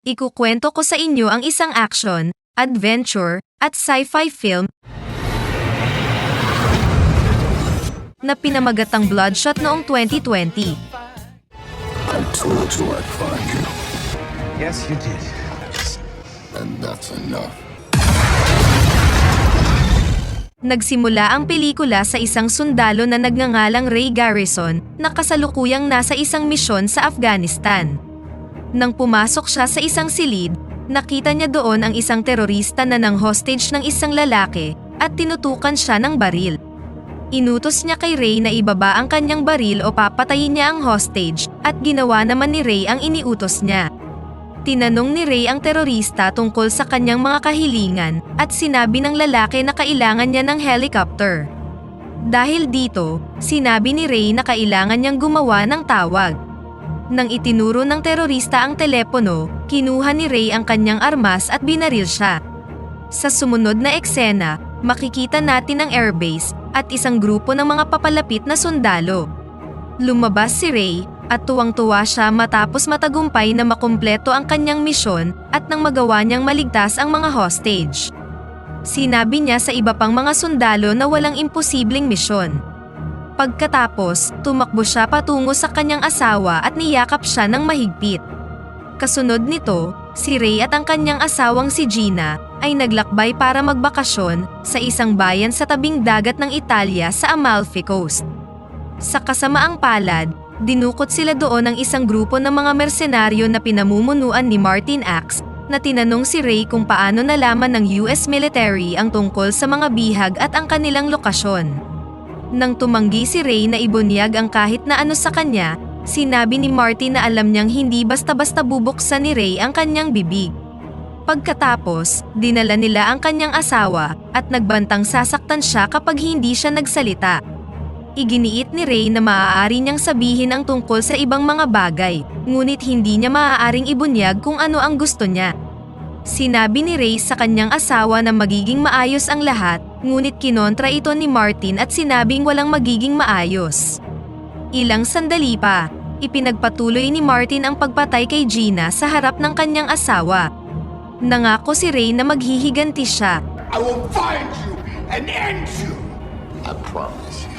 Ikukwento ko sa inyo ang isang action, adventure, at sci-fi film na pinamagatang Bloodshot noong 2020. I told you I'd find you, Yes, you did. and that's enough. Nagsimula ang pelikula sa isang sundalo na nagngangalang Ray Garrison na kasalukuyang nasa isang misyon sa Afghanistan. Nang pumasok siya sa isang silid, nakita niya doon ang isang terorista na nang hostage ng isang lalaki at tinutukan siya ng baril. Inutos niya kay Ray na ibaba ang kanyang baril o papatayin niya ang hostage at ginawa naman ni Ray ang iniutos niya. Tinanong ni Ray ang terorista tungkol sa kanyang mga kahilingan at sinabi ng lalaki na kailangan niya ng helicopter. Dahil dito, sinabi ni Ray na kailangan niyang gumawa ng tawag. Nang itinuro ng terorista ang telepono, kinuha ni Ray ang kanyang armas at binaril siya. Sa sumunod na eksena, makikita natin ang airbase at isang grupo ng mga papalapit na sundalo. Lumabas si Ray at tuwang-tuwa siya matapos matagumpay na makumpleto ang kanyang misyon at nang magawa niyang maligtas ang mga hostage. Sinabi niya sa iba pang mga sundalo na walang imposibleng misyon. Pagkatapos, tumakbo siya patungo sa kanyang asawa at niyakap siya ng mahigpit. Kasunod nito, si Ray at ang kanyang asawang si Gina ay naglakbay para magbakasyon sa isang bayan sa tabing dagat ng Italia sa Amalfi Coast. Sa kasamaang palad, dinukot sila doon ng isang grupo ng mga mersenaryo na pinamumunuan ni Martin Axe na tinanong si Ray kung paano nalaman ng US military ang tungkol sa mga bihag at ang kanilang lokasyon. Nang tumanggi si Ray na ibunyag ang kahit na ano sa kanya, sinabi ni Martin na alam niyang hindi basta-basta bubuksan ni Ray ang kanyang bibig. Pagkatapos, dinala nila ang kanyang asawa at nagbantang sasaktan siya kapag hindi siya nagsalita. Iginiit ni Ray na maaari niyang sabihin ang tungkol sa ibang mga bagay, ngunit hindi niya maaaring ibunyag kung ano ang gusto niya. Sinabi ni Ray sa kanyang asawa na magiging maayos ang lahat, ngunit kinontra ito ni Martin at sinabing walang magiging maayos. Ilang sandali pa, ipinagpatuloy ni Martin ang pagpatay kay Gina sa harap ng kanyang asawa. Nangako si Ray na maghihiganti siya. I will find you and end you. I promise you.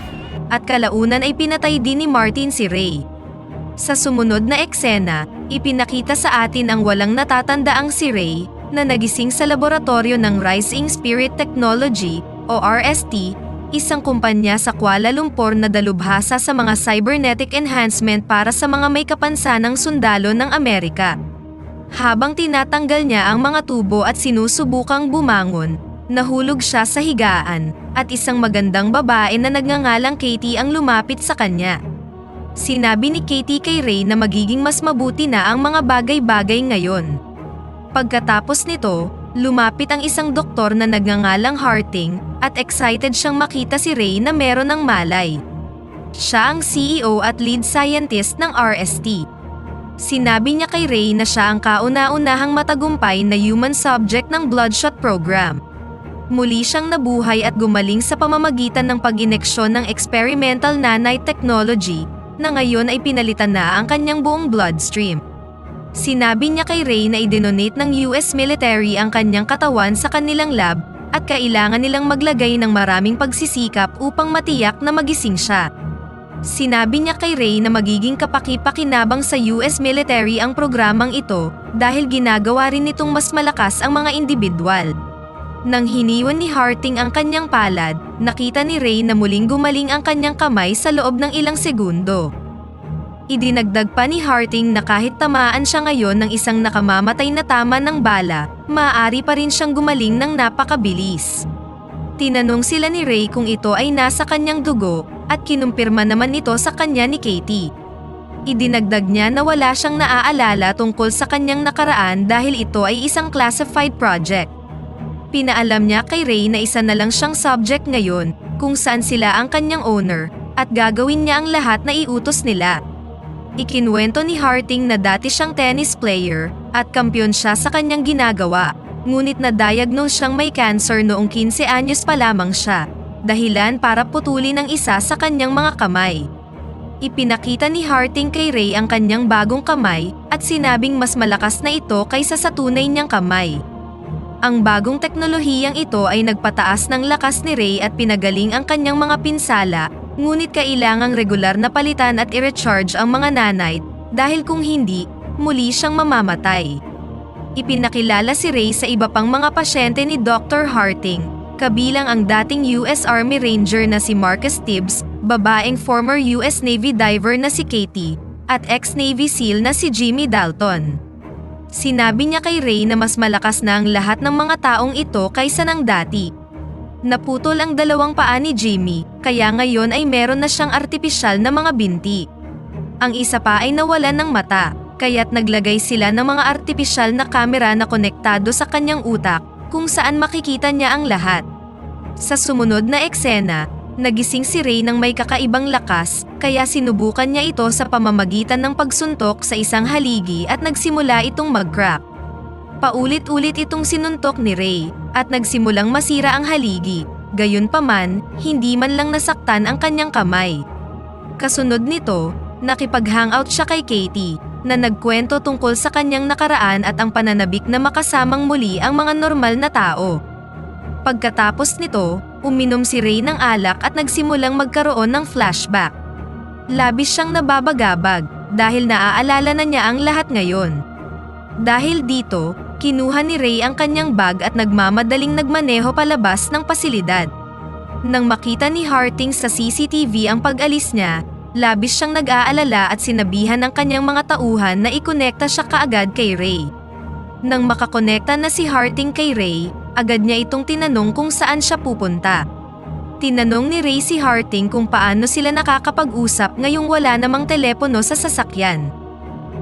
At kalaunan ay pinatay din ni Martin si Ray. Sa sumunod na eksena, ipinakita sa atin ang walang natatandaang si Ray na nagising sa laboratorio ng Rising Spirit Technology o RST, isang kumpanya sa Kuala Lumpur na dalubhasa sa mga cybernetic enhancement para sa mga may kapansanang sundalo ng Amerika. Habang tinatanggal niya ang mga tubo at sinusubukang bumangon, nahulog siya sa higaan at isang magandang babae na nagngangalang Katie ang lumapit sa kanya. Sinabi ni Katie kay Ray na magiging mas mabuti na ang mga bagay-bagay ngayon. Pagkatapos nito, lumapit ang isang doktor na nagngangalang Harting at excited siyang makita si Ray na meron ng malay. Siya ang CEO at lead scientist ng RST. Sinabi niya kay Ray na siya ang kauna-unahang matagumpay na human subject ng Bloodshot program. Muli siyang nabuhay at gumaling sa pamamagitan ng pag-ineksyon ng experimental nanite technology na ngayon ay pinalitan na ang kanyang buong bloodstream. Sinabi niya kay Ray na idinonate ng US military ang kanyang katawan sa kanilang lab at kailangan nilang maglagay ng maraming pagsisikap upang matiyak na magising siya. Sinabi niya kay Ray na magiging kapaki-pakinabang sa US military ang programang ito dahil ginagawa rin nitong mas malakas ang mga individual. Nang hiniwan ni Harting ang kanyang palad, nakita ni Ray na muling gumaling ang kanyang kamay sa loob ng ilang segundo. Idinagdag pa ni Harting na kahit tamaan siya ngayon ng isang nakamamatay na tama ng bala, maaari pa rin siyang gumaling ng napakabilis. Tinanong sila ni Ray kung ito ay nasa kanyang dugo at kinumpirma naman ito sa kanya ni Katie. Idinagdag niya na wala siyang naaalala tungkol sa kanyang nakaraan dahil ito ay isang classified project. Pinaalam niya kay Ray na isa na lang siyang subject ngayon kung saan sila ang kanyang owner at gagawin niya ang lahat na iutos nila. Ikinwento ni Harting na dati siyang tennis player at kampiyon siya sa kanyang ginagawa, ngunit na-diagnose siyang may cancer noong 15 anyos pa lamang siya, dahilan para putulin ang isa sa kanyang mga kamay. Ipinakita ni Harding kay Ray ang kanyang bagong kamay at sinabing mas malakas na ito kaysa sa tunay niyang kamay. Ang bagong teknolohiyang ito ay nagpataas ng lakas ni Ray at pinagaling ang kanyang mga pinsala, ngunit kailangang regular na palitan at i-recharge ang mga nanite dahil kung hindi, muli siyang mamamatay. Ipinakilala si Ray sa iba pang mga pasyente ni Dr. Harding, kabilang ang dating US Army Ranger na si Marcus Tibbs, babaeng former US Navy diver na si Katie, at ex-Navy SEAL na si Jimmy Dalton. Sinabi niya kay Ray na mas malakas na ang lahat ng mga taong ito kaysa ng dati. Naputol ang dalawang paa ni Jimmy, kaya ngayon ay meron na siyang artipisyal na mga binti. Ang isa pa ay nawalan ng mata, kaya't naglagay sila ng mga artipisyal na kamera na konektado sa kanyang utak, kung saan makikita niya ang lahat. Sa sumunod na eksena, nagising si Ray ng may kakaibang lakas, kaya sinubukan niya ito sa pamamagitan ng pagsuntok sa isang haligi at nagsimula itong mag-crack. Paulit-ulit itong sinuntok ni Ray, at nagsimulang masira ang haligi, gayunpaman, hindi man lang nasaktan ang kanyang kamay. Kasunod nito, nakipag-hangout siya kay Katie, na nagkwento tungkol sa kanyang nakaraan at ang pananabik na makasamang muli ang mga normal na tao. Pagkatapos nito, uminom si Ray ng alak at nagsimulang magkaroon ng flashback. Labis siyang nababagabag dahil naaalala na niya ang lahat ngayon. Dahil dito, kinuha ni Ray ang kanyang bag at nagmamadaling nagmaneho palabas ng pasilidad. Nang makita ni Harding sa CCTV ang pag-alis niya, labis siyang nag-aalala at sinabihan ng kanyang mga tauhan na ikonekta siya kaagad kay Ray. Nang makakonekta na si Harding kay Ray, agad niya itong tinanong kung saan siya pupunta. Tinanong ni Ray si Harding kung paano sila nakakapag-usap ngayong wala namang telepono sa sasakyan.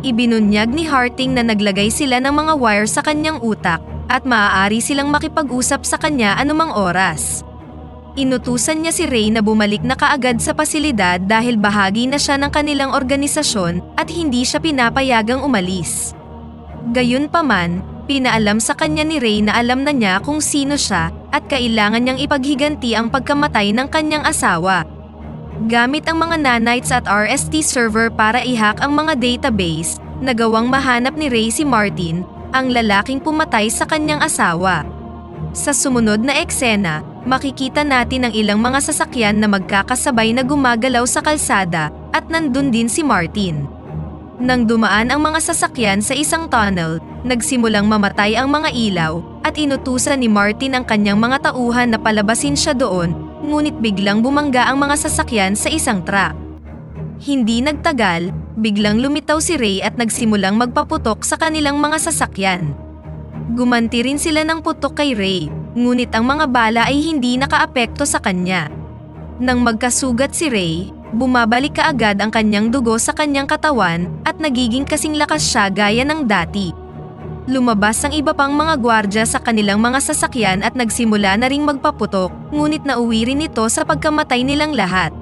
Ibinunyag ni Harding na naglagay sila ng mga wire sa kanyang utak at maaari silang makipag-usap sa kanya anumang oras. Inutusan niya si Ray na bumalik na kaagad sa pasilidad dahil bahagi na siya ng kanilang organisasyon at hindi siya pinapayagang umalis. Gayunpaman, pinaalam sa kanya ni Ray na alam na niya kung sino siya at kailangan niyang ipaghiganti ang pagkamatay ng kanyang asawa. Gamit ang mga nanites at RST server para i-hack ang mga database, nagawang mahanap ni Ray si Martin, ang lalaking pumatay sa kanyang asawa. Sa sumunod na eksena, makikita natin ang ilang mga sasakyan na magkakasabay na gumagalaw sa kalsada at nandun din si Martin. Nang dumaan ang mga sasakyan sa isang tunnel, nagsimulang mamatay ang mga ilaw at inutusan ni Martin ang kanyang mga tauhan na palabasin siya doon, ngunit biglang bumangga ang mga sasakyan sa isang truck. Hindi nagtagal, biglang lumitaw si Ray at nagsimulang magpaputok sa kanilang mga sasakyan. Gumanti rin sila ng putok kay Ray, ngunit ang mga bala ay hindi nakaapekto sa kanya. Nang magkasugat si Ray, bumabalik kaagad ang kanyang dugo sa kanyang katawan at nagiging kasing lakas siya gaya ng dati. Lumabas ang iba pang mga gwardya sa kanilang mga sasakyan at nagsimula na ring magpaputok, ngunit nauwi rin ito sa pagkamatay nilang lahat.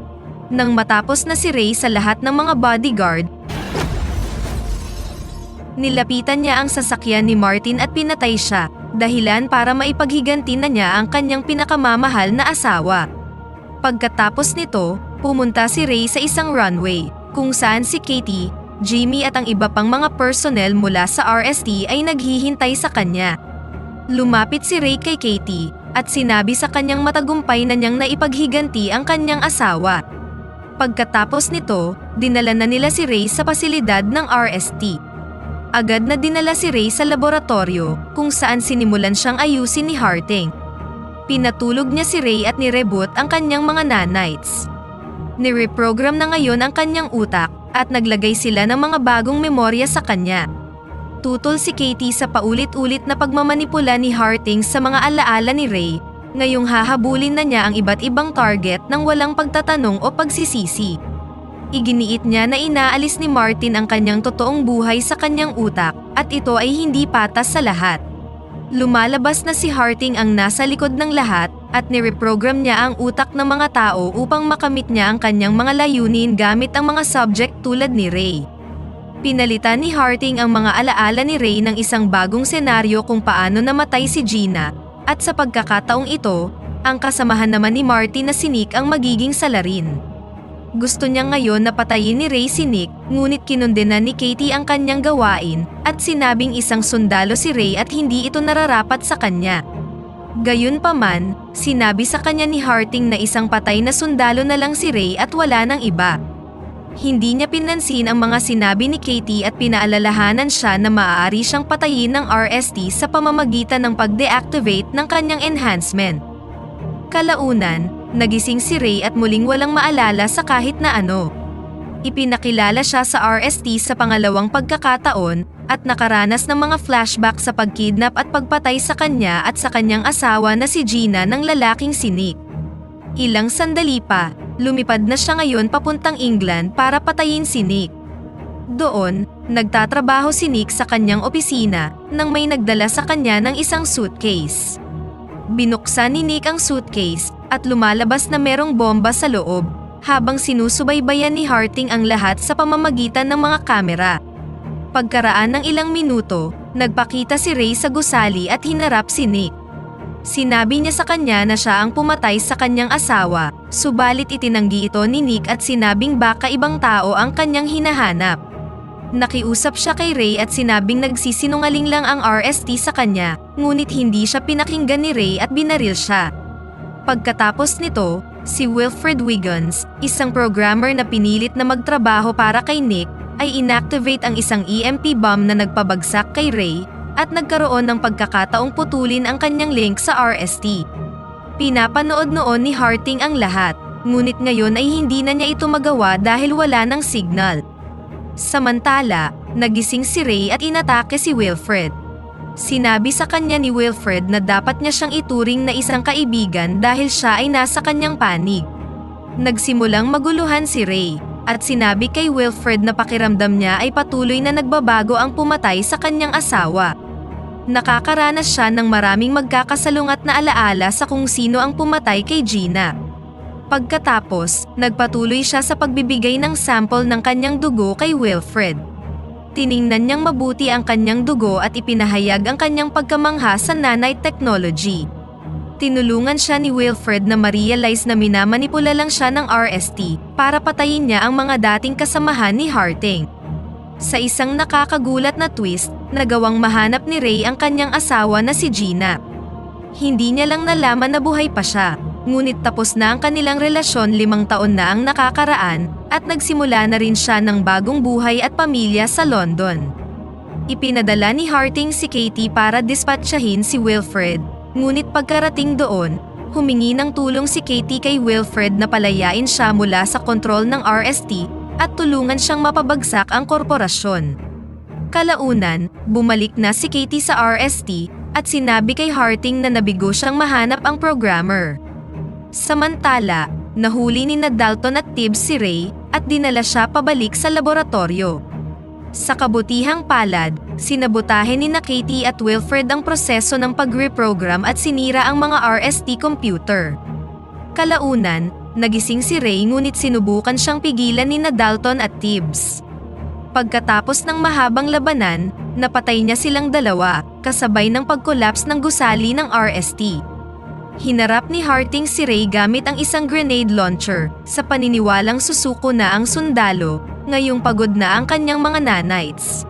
Nang matapos na si Ray sa lahat ng mga bodyguard, nilapitan niya ang sasakyan ni Martin at pinatay siya, dahilan para maipaghiganti na niya ang kanyang pinakamamahal na asawa. Pagkatapos nito, pumunta si Ray sa isang runway, kung saan si Katie, Jimmy at ang iba pang mga personnel mula sa RST ay naghihintay sa kanya. Lumapit si Ray kay Katie at sinabi sa kanyang matagumpay na niyang naipaghiganti ang kanyang asawa. Pagkatapos nito, dinala na nila si Ray sa pasilidad ng RST. Agad na dinala si Ray sa laboratorio, kung saan sinimulan siyang ayusin ni Harding. Pinatulog niya si Ray at nireboot ang kanyang mga nanites. Nireprogram na ngayon ang kanyang utak at naglagay sila ng mga bagong memorya sa kanya. Tutol si Katie sa paulit-ulit na pagmamanipula ni Harding sa mga alaala ni Ray, ngayong hahabulin na niya ang iba't ibang target nang walang pagtatanong o pagsisisi. Iginiit niya na inaalis ni Martin ang kanyang totoong buhay sa kanyang utak at ito ay hindi patas sa lahat. Lumalabas na si Harding ang nasa likod ng lahat at nireprogram niya ang utak ng mga tao upang makamit niya ang kanyang mga layunin gamit ang mga subject tulad ni Ray. Pinalitan ni Harding ang mga alaala ni Ray ng isang bagong senaryo kung paano namatay si Gina, at sa pagkakataong ito, ang kasamahan naman ni Martin na si Nick ang magiging salarin. Gusto niya ngayon na patayin ni Ray si Nick, ngunit kinundena ni Katie ang kanyang gawain, at sinabing isang sundalo si Ray at hindi ito nararapat sa kanya. Gayunpaman, sinabi sa kanya ni Harting na isang patay na sundalo na lang si Ray at wala nang iba. Hindi niya pinansin ang mga sinabi ni Katie at pinaalalahanan siya na maaari siyang patayin ng RST sa pamamagitan ng pag-deactivate ng kanyang enhancement. Kalaunan, nagising si Ray at muling walang maalala sa kahit na ano. Ipinakilala siya sa RST sa pangalawang pagkakataon at nakaranas ng mga flashback sa pagkidnap at pagpatay sa kanya at sa kanyang asawa na si Gina ng lalaking si Nick. Ilang sandali pa, lumipad na siya ngayon papuntang England para patayin si Nick. Doon, nagtatrabaho si Nick sa kanyang opisina nang may nagdala sa kanya ng isang suitcase. Binuksan ni Nick ang suitcase at lumalabas na merong bomba sa loob, habang sinusubaybayan ni Harting ang lahat sa pamamagitan ng mga kamera. Pagkaraan ng ilang minuto, nagpakita si Ray sa gusali at hinarap si Nick. Sinabi niya sa kanya na siya ang pumatay sa kanyang asawa, subalit itinanggi ito ni Nick at sinabing baka ibang tao ang kanyang hinahanap. Nakiusap siya kay Ray at sinabing nagsisinungaling lang ang RST sa kanya, ngunit hindi siya pinakinggan ni Ray at binaril siya. Pagkatapos nito, si Wilfred Wiggins, isang programmer na pinilit na magtrabaho para kay Nick, ay inactivate ang isang EMP bomb na nagpabagsak kay Ray at nagkaroon ng pagkakataong putulin ang kanyang link sa RST. Pinapanood noon ni Harting ang lahat, ngunit ngayon ay hindi na niya ito magawa dahil wala ng signal. Samantala, nagising si Ray at inatake si Wilfred. Sinabi sa kanya ni Wilfred na dapat niya siyang ituring na isang kaibigan dahil siya ay nasa kanyang panig. Nagsimulang maguluhan si Ray, at sinabi kay Wilfred na pakiramdam niya ay patuloy na nagbabago ang pumatay sa kanyang asawa. Nakakaranas siya ng maraming magkakasalungat na alaala sa kung sino ang pumatay kay Gina. Pagkatapos, nagpatuloy siya sa pagbibigay ng sample ng kanyang dugo kay Wilfred. Tiningnan niyang mabuti ang kanyang dugo at ipinahayag ang kanyang pagkamangha sa nanite technology. Tinulungan siya ni Wilfred na ma-realize na minamanipula lang siya ng RST para patayin niya ang mga dating kasamahan ni Harting. Sa isang nakakagulat na twist, nagawang mahanap ni Ray ang kanyang asawa na si Gina. Hindi niya lang nalaman na buhay pa siya. Ngunit tapos na ang kanilang relasyon 5 taon na ang nakakaraan at nagsimula na rin siya ng bagong buhay at pamilya sa London. Ipinadala ni Harting si Katie para dispatchahin si Wilfred, ngunit pagkarating doon, humingi ng tulong si Katie kay Wilfred na palayain siya mula sa kontrol ng RST at tulungan siyang mapabagsak ang korporasyon. Kalaunan, bumalik na si Katie sa RST at sinabi kay Harting na nabigo siyang mahanap ang programmer. Samantala, nahuli ni Dalton at Tibbs si Ray at dinala siya pabalik sa laboratorio. Sa kabutihang palad, sinabotahe ni Katie at Wilfred ang proseso ng pag-reprogram at sinira ang mga RST computer. Kalaunan, nagising si Ray ngunit sinubukan siyang pigilan ni Dalton at Tibbs. Pagkatapos ng mahabang labanan, napatay niya silang dalawa, kasabay ng pag-collapse ng gusali ng RST. Hinarap ni Harting si Ray gamit ang isang grenade launcher, sa paniniwalang susuko na ang sundalo, ngayong pagod na ang kanyang mga nanites.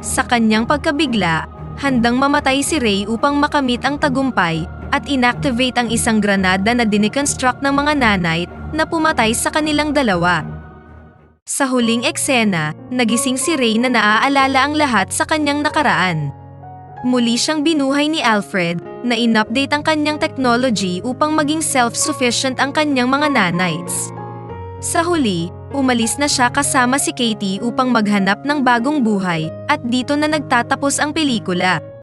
Sa kanyang pagkabigla, handang mamatay si Ray upang makamit ang tagumpay, at inactivate ang isang granada na diniconstruct ng mga nanite na pumatay sa kanilang dalawa. Sa huling eksena, nagising si Ray na naaalala ang lahat sa kanyang nakaraan. Muli siyang binuhay ni Alfred, na in-update ang kanyang technology upang maging self-sufficient ang kanyang mga nanites. Sa huli, umalis na siya kasama si Katie upang maghanap ng bagong buhay, at dito na nagtatapos ang pelikula.